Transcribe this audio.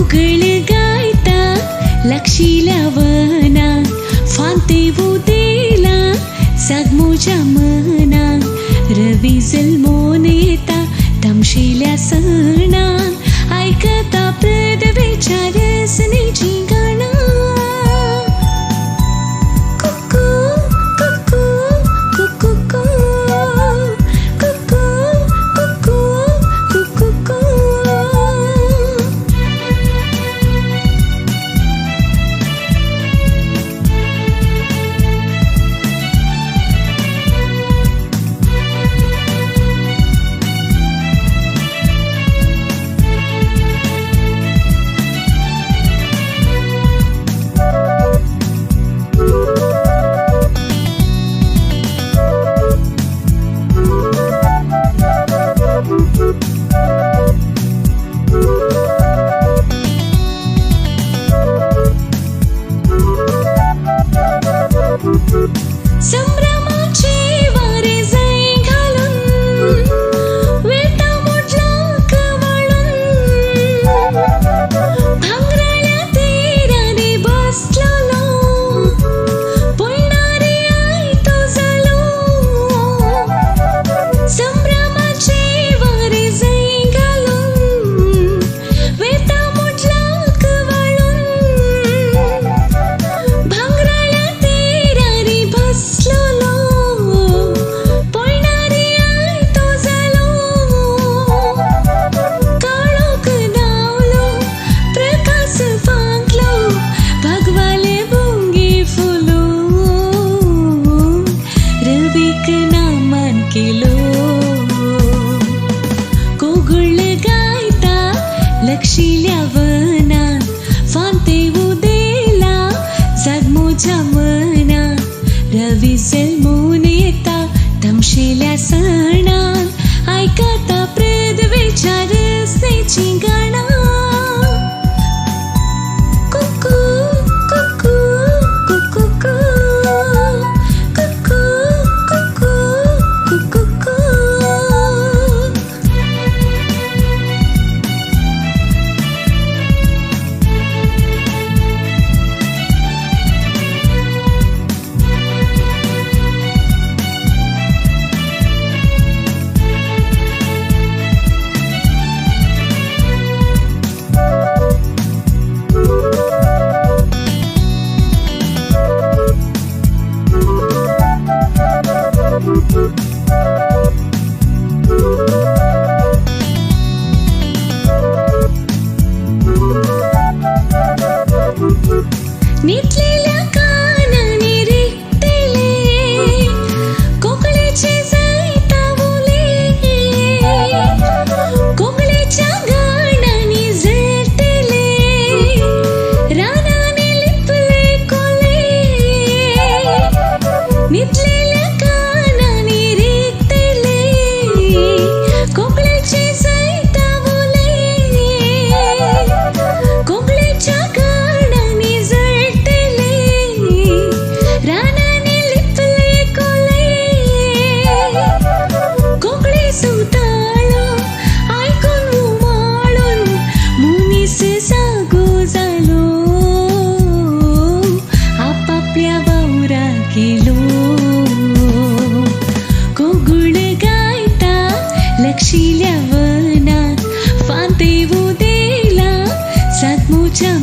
कोगळ गायता लक्षील्या वनात फांते उदेला सागमोच्या मनात रवी जल्मोन येता तमशेल्या सणात ऐकता पृथ्वीच्या रसनेची गाणं कुकू कुकू कुकू कुकू कुकू कुकू संभ्रमाचे वारे जाई घालून वेता मोडला कवळून भांगराळ्या तीराने बसलेलो पळणारी आई तो झालो संभ्रमाचे वारे जाई घालून वेता मोडला कवळून भांगराळ्या तीराने बसलेलो पळणारी आई तो झालो काळोख धावलो प्रकाश फांकलो भगवाले भुंगी फुलो रवीक नामान केलो कोगळ गायता लक्षील्या वनात फांते उदेला जागमोच्या मनात रवी जल्मोन येता तमशेल्या सणात ऐकता पृथ्वीच्या रसनेची गाणं कुकू कुकू कुकू कुकू कुकू कुकू नितलेल्या कानाने रिक्तले कोकळेचे जैतावले कोकळेच्या गाण्याने झळतले रानाने लिपले कोले नितलेल्या कानाने रिक्तले कोकळेचे जैतावले कोकळेच्या गाण्याने झळतले रानाने लिपले कोले कोकळे सुताळो ऐकून उमाळून मुनीस जागो झालो आपापल्या वावरा गेलो कोगळ गायता लक्षील्या वनात फांते उदेला सागमोच्या